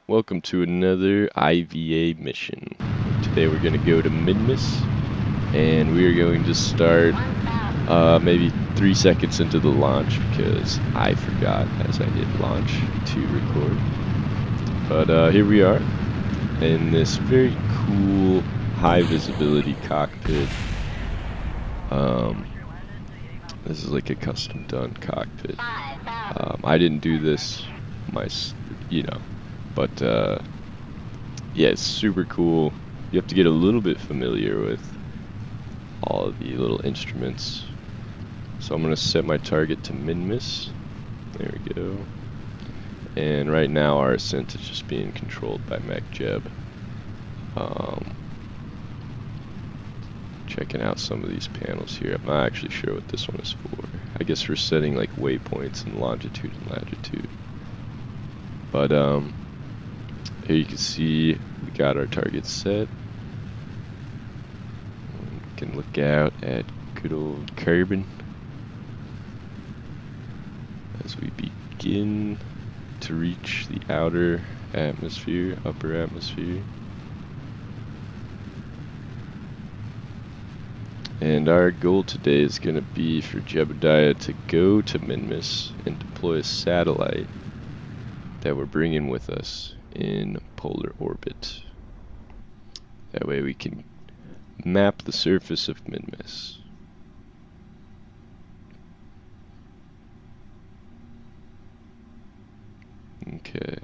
Welcome to another IVA mission. Today we're going to go to Minmus, and we are going to start maybe 3 seconds into the launch because I forgot as I hit launch to record. But here we are in this very cool high visibility cockpit. This is like a custom done cockpit. I didn't do this but yeah, it's super cool. You have to get a little bit familiar with all of the little instruments. So I'm going to set my target to Minmus. There we go. And right now our ascent is just being controlled by MechJeb. Checking out some of these panels here. I'm not actually sure what this one is for. I guess we're setting like waypoints in longitude and latitude. But here you can see we got our target set. We can look out at good old Kerbin as we begin to reach the outer atmosphere, upper atmosphere. And our goal today is going to be for Jebediah to go to Minmus and deploy a satellite that we're bringing with us in polar orbit. That way we can map the surface of Minmus. Okay.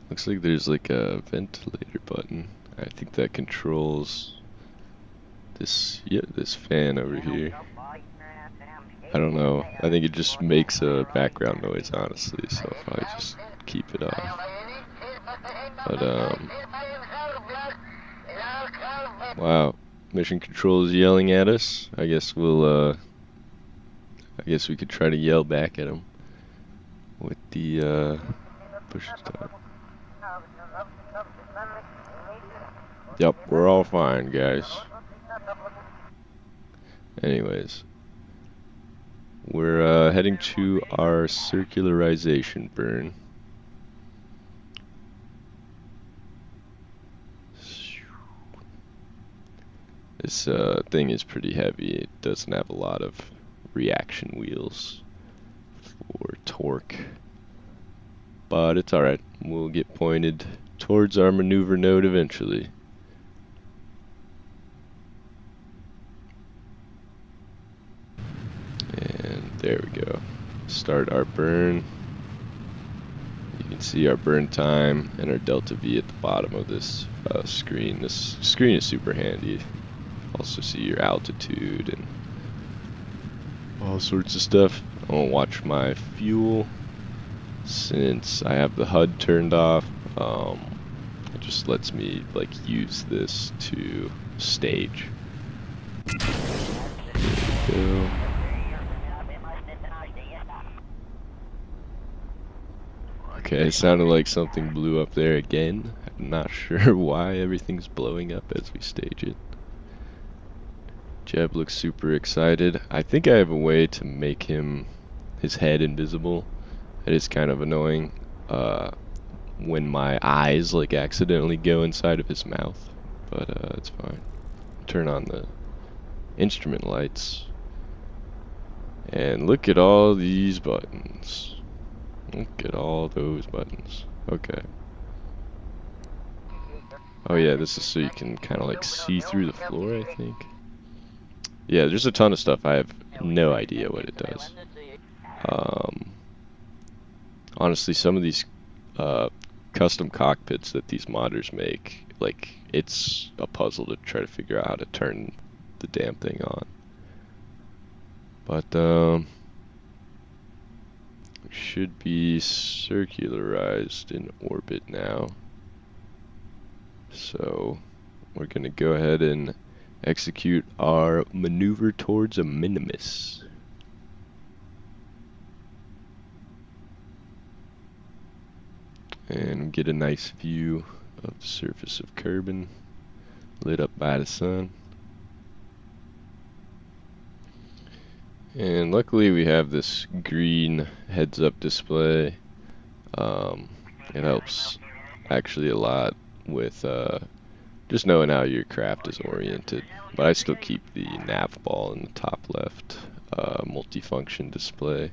Looks like there's like a ventilator button. I think that controls this fan over here. I don't know. I think it just makes a background noise, honestly, so I'll probably just keep it off. But wow, mission control is yelling at us. I guess we could try to yell back at him with the push start. Yep, we're all fine, guys. Anyways, we're heading to our circularization burn. This thing is pretty heavy. It doesn't have a lot of reaction wheels for torque, but it's alright. We'll get pointed towards our maneuver node eventually. And there we go. Start our burn. You can see our burn time and our delta V at the bottom of this screen. This screen is super handy. Also see your altitude and all sorts of stuff. I won't watch my fuel since I have the HUD turned off. It just lets me like use this to stage. There we go. Okay, it sounded like something blew up there again. I'm not sure why everything's blowing up as we stage it. Jeb looks super excited. I think I have a way to make his head invisible. It is kind of annoying when my eyes like accidentally go inside of his mouth, but it's fine. Turn on the instrument lights. And look at all these buttons. Look at all those buttons. Okay. Oh yeah, this is so you can kind of like see through the floor, I think. Yeah, there's a ton of stuff. I have no idea what it does. Honestly, some of these custom cockpits that these modders make, like, it's a puzzle to try to figure out how to turn the damn thing on. But we should be circularized in orbit now. So we're gonna go ahead and execute our maneuver towards a Minmus. And get a nice view of the surface of Kerbin, lit up by the sun. And luckily we have this green heads-up display. It helps actually a lot with just knowing how your craft is oriented. But I still keep the nav ball in the top left multifunction display.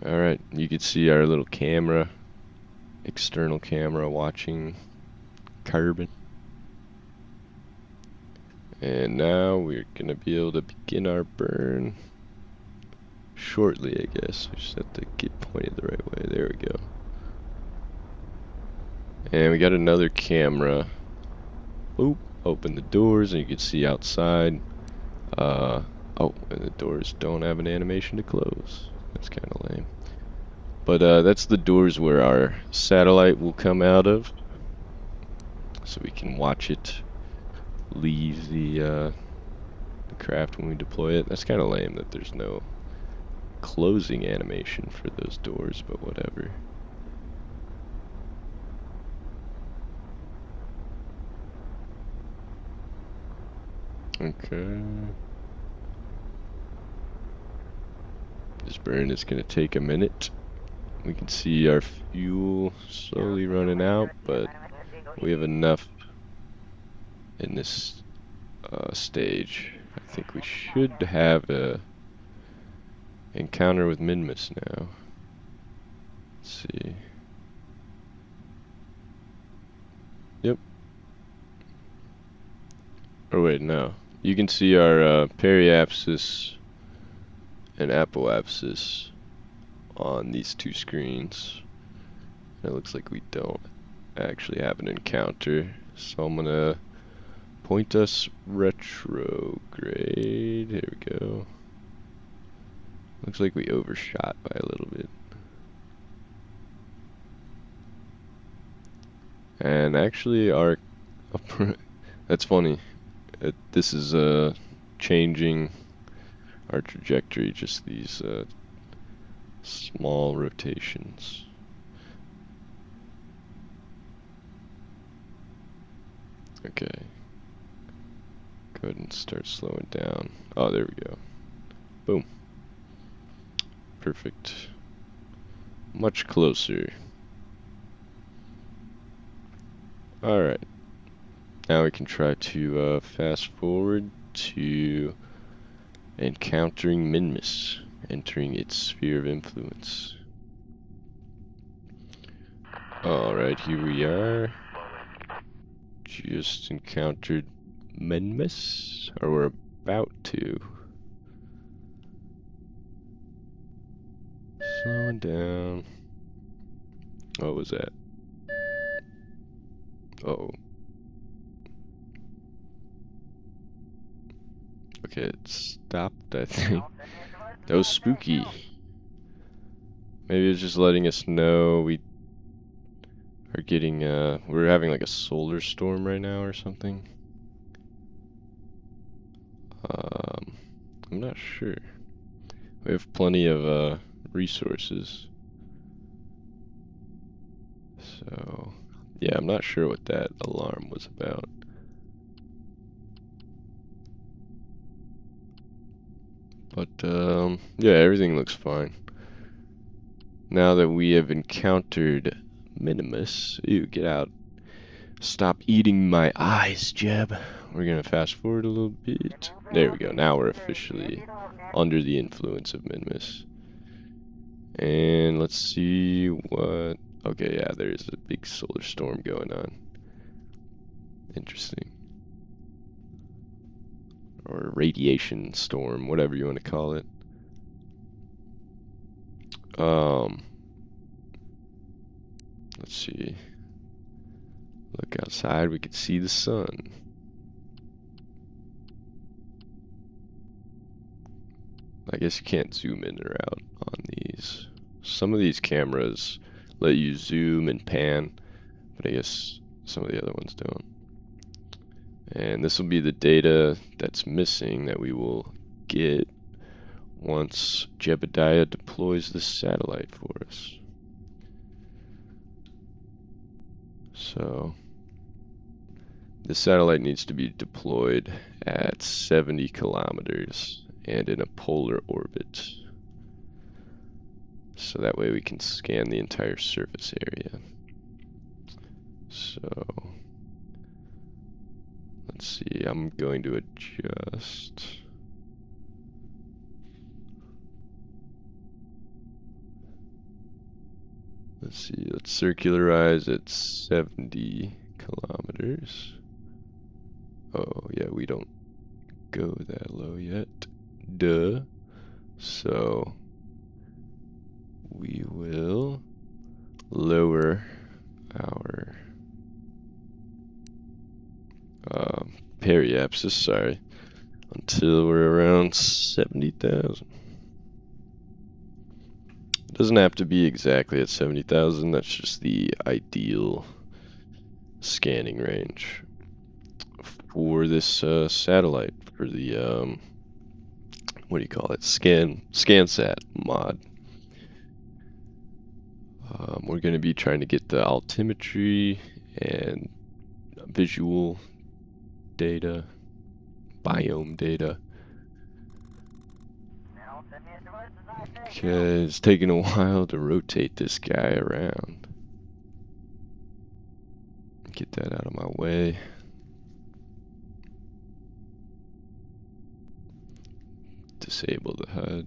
Alright, you can see our little camera, external camera watching Kerbin. And now we're going to be able to begin our burn shortly, I guess. We just have to get pointed the right way. There we go. And we got another camera. Oop, open the doors and you can see outside. Oh, and the doors don't have an animation to close. That's kind of lame. But that's the doors where our satellite will come out of. So we can watch it leave the craft when we deploy it. That's kind of lame that there's no closing animation for those doors, but whatever. Okay. This burn is going to take a minute. We can see our fuel slowly running out, but we have enough in this stage. I think we should have a encounter with Minmus now. Let's see. Yep. Oh wait, no. You can see our periapsis and apoapsis on these two screens. It looks like we don't actually have an encounter, so I'm gonna point us retrograde. Here we go. Looks like we overshot by a little bit. And actually our that's funny. This is changing our trajectory, just these small rotations. Okay. Go ahead and start slowing down. Oh, there we go. Boom. Perfect. Much closer. Alright. Now we can try to fast forward to encountering Minmus, entering its sphere of influence. Alright, here we are. Just encountered Minmus, or we're about to. Slowing down. What was that? Uh-oh. Okay, it stopped, I think. That was spooky. Maybe it's just letting us know we are getting, we're having like a solar storm right now or something. I'm not sure. We have plenty of, resources. So, yeah, I'm not sure what that alarm was about. But, yeah, everything looks fine. Now that we have encountered Minmus, ew, get out. Stop eating my eyes, Jeb. We're gonna fast forward a little bit. There we go, now we're officially under the influence of Minmus. And let's see what... Okay, yeah, there's a big solar storm going on. Interesting. Or radiation storm, whatever you want to call it. Let's see. Look outside, we can see the sun. I guess you can't zoom in or out on these. Some of these cameras let you zoom and pan, but I guess some of the other ones don't. And this will be the data that's missing that we will get once Jebediah deploys this satellite for us. So, this satellite needs to be deployed at 70 kilometers and in a polar orbit. so that way we can scan the entire surface area. So let's see, I'm going to adjust. Let's see, let's circularize at 70 kilometers. Oh yeah, we don't go that low yet. Duh. So we will lower our periapsis, sorry, until we're around 70,000. It doesn't have to be exactly at 70,000, that's just the ideal scanning range for this satellite, for the what do you call it, ScanSat mod. We're going to be trying to get the altimetry and visual data, biome data. Okay, it's taking a while to rotate this guy around. Get that out of my way. Disable the HUD.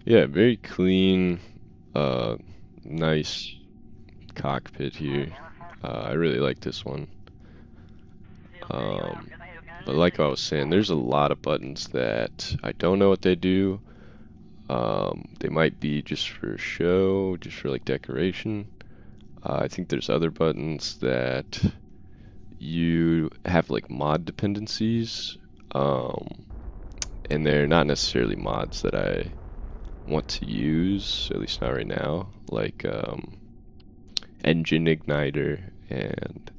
Yeah, very clean, nice cockpit here. I really like this one. But like I was saying, there's a lot of buttons that I don't know what they do. They might be just for show, just for like decoration. I think there's other buttons that you have like mod dependencies, and they're not necessarily mods that I want to use, at least not right now, like engine igniter, and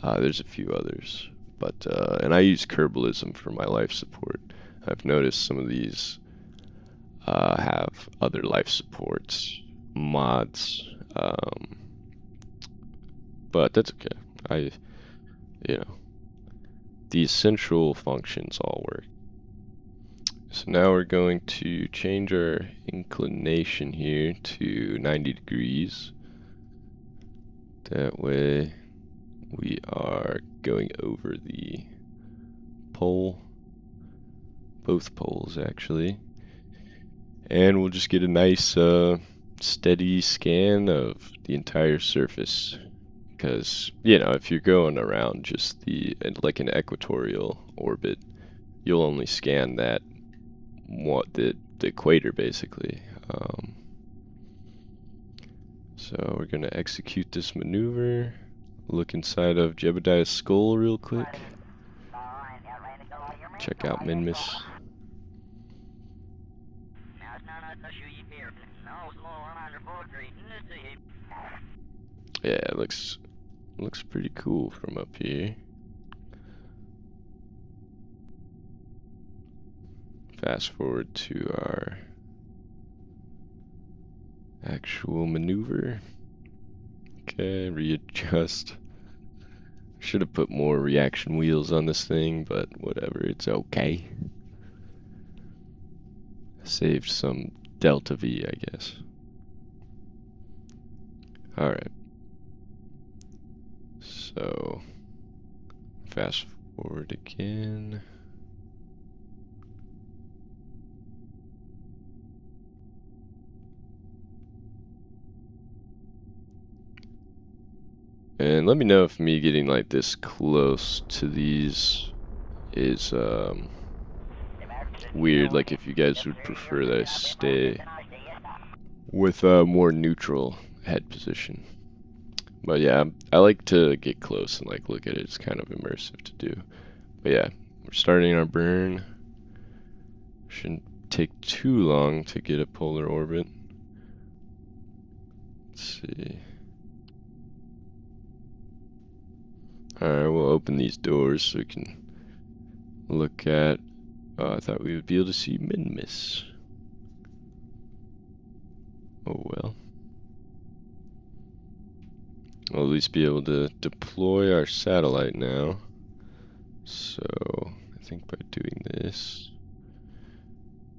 there's a few others. But and I use Kerbalism for my life support. I've noticed some of these have other life supports mods, but that's okay. The essential functions all work. So now we're going to change our inclination here to 90 degrees. That way we are going over the pole, both poles actually, and we'll just get a nice steady scan of the entire surface. Because, if you're going around just like an equatorial orbit, you'll only scan the equator basically. So we're gonna execute this maneuver. Look inside of Jebediah's skull real quick. Check out Minmus. Yeah, it looks pretty cool from up here. Fast forward to our actual maneuver. Okay, readjust. Should have put more reaction wheels on this thing, but whatever, it's okay. Saved some delta V, I guess. Alright. So, fast forward again. And let me know if me getting like this close to these is weird, like if you guys would prefer that I stay with a more neutral head position. But yeah, I like to get close and like look at it. It's kind of immersive to do. But yeah, we're starting our burn. Shouldn't take too long to get a polar orbit. Let's see. Alright, we'll open these doors so we can look at... I thought we would be able to see Minmus. Oh well. We'll at least be able to deploy our satellite now. So, I think by doing this,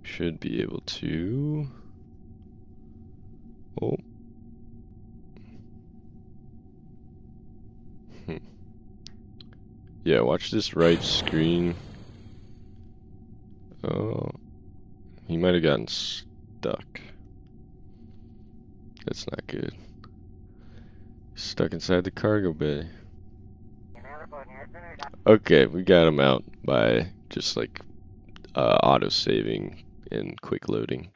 we should be able to. Oh. Yeah, watch this right screen. Oh, he might have gotten stuck. That's not good. Stuck inside the cargo bay. Okay, we got him out by just like auto-saving and quick loading.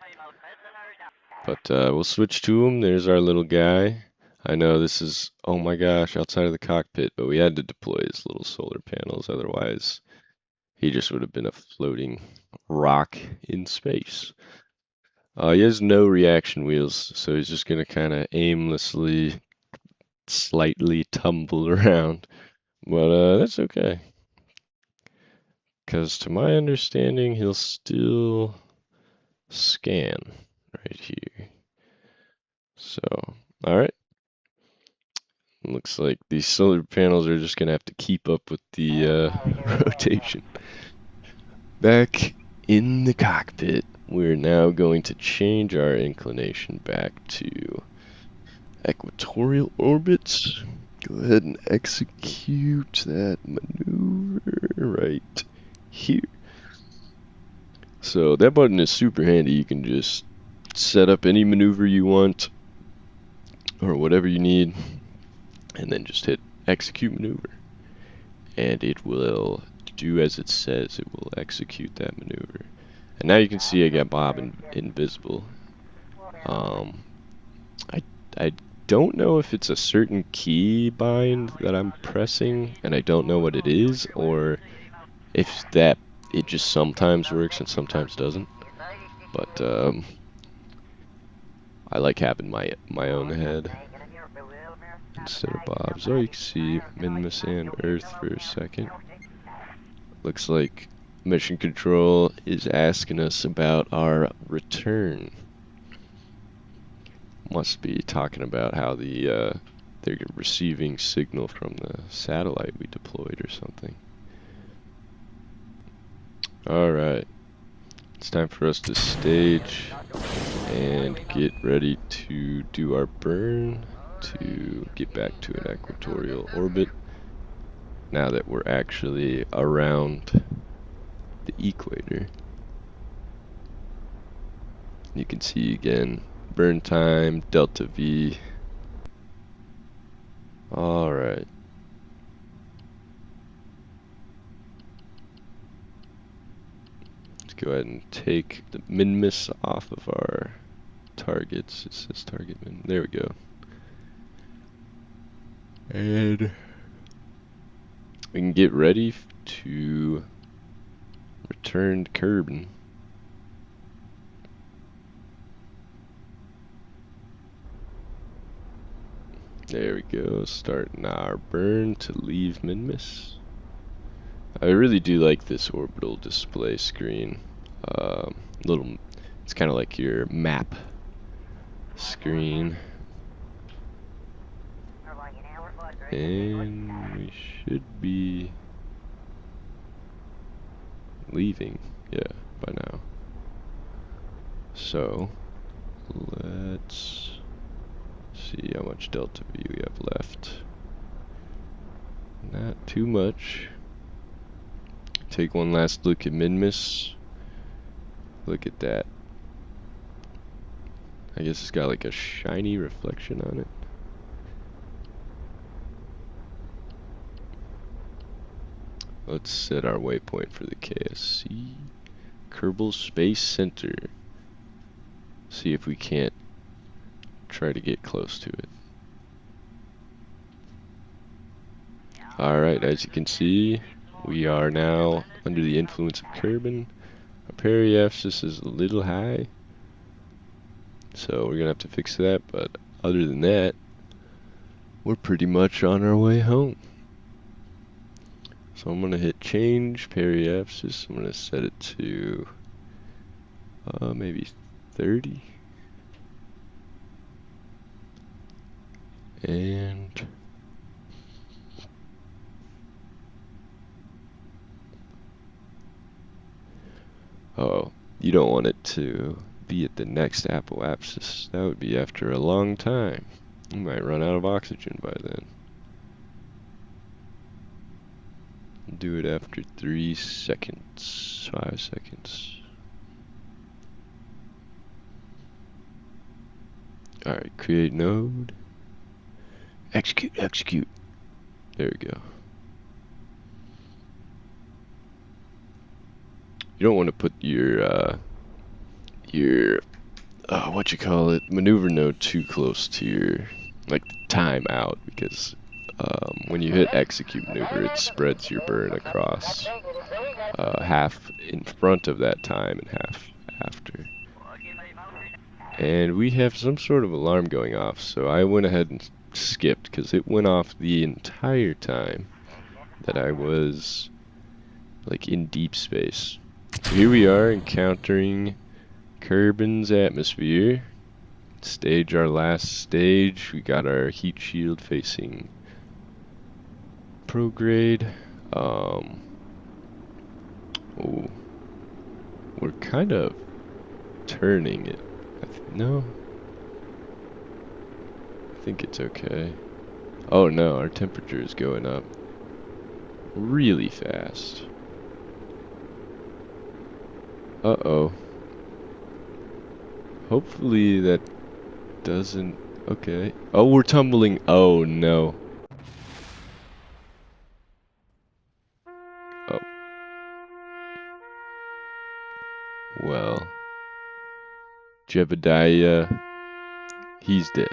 But we'll switch to him. There's our little guy. I know this is, oh my gosh, outside of the cockpit, but we had to deploy his little solar panels, otherwise he just would have been a floating rock in space. He has no reaction wheels, so he's just gonna kind of aimlessly, slightly tumble around. But that's okay. Because to my understanding, he'll still scan right here. So, alright. Looks like these solar panels are just going to have to keep up with the rotation. Back in the cockpit, we're now going to change our inclination back to equatorial orbits. Go ahead and execute that maneuver right here. So that button is super handy. You can just set up any maneuver you want or whatever you need and then just hit execute maneuver. And it will do as it says. It will execute that maneuver. And now you can see I got Bob invisible. I don't know if it's a certain key bind that I'm pressing and I don't know what it is, or if that it just sometimes works and sometimes doesn't. But I like having my own head instead of Bob's. Oh, you can see Minmus and Earth for a second. Looks like Mission Control is asking us about our return. Must be talking about how they're receiving signal from the satellite we deployed or something. Alright, it's time for us to stage and get ready to do our burn to get back to an equatorial orbit now that we're actually around the equator. You can see again, burn time, delta V. Alright. Let's go ahead and take the Minmus off of our targets. It says target min. There we go. And we can get ready to return to Kerbin. There we go, starting our burn to leave Minmus. I really do like this orbital display screen. It's kind of like your map screen. And we should be leaving, yeah, by now. So, let's see how much delta V we have left. Not too much. Take one last look at Minmus. Look at that. I guess it's got like a shiny reflection on it. Let's set our waypoint for the KSC. Kerbal Space Center. See if we can't try to get close to it. Alright, as you can see, we are now under the influence of Kerbin. Our periapsis is a little high, so we're gonna have to fix that, but other than that, we're pretty much on our way home. So I'm gonna hit change periapsis. I'm gonna set it to maybe 30. And oh, You don't want it to be at the next apoapsis. That would be after a long time. You might run out of oxygen by then. Do it after 3 seconds, 5 seconds. Alright, create node. Execute, execute. There we go. You don't want to put your what you call it, maneuver node too close to your, like, time out, because when you hit execute maneuver, it spreads your burn across half in front of that time and half after. And we have some sort of alarm going off, so I went ahead and skipped, because it went off the entire time that I was, like, in deep space. So here we are encountering Kerbin's atmosphere. Stage our last stage. We got our heat shield facing prograde. Oh, we're kind of turning it. No, I think it's okay. Oh no, our temperature is going up really fast. Uh-oh. Hopefully that doesn't... Okay. Oh, we're tumbling. Oh, no. Oh. Well. Jebediah, he's dead.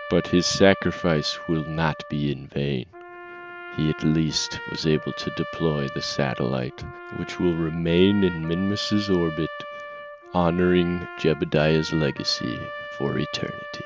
But his sacrifice will not be in vain. He at least was able to deploy the satellite, which will remain in Minmus's orbit, honoring Jebediah's legacy for eternity.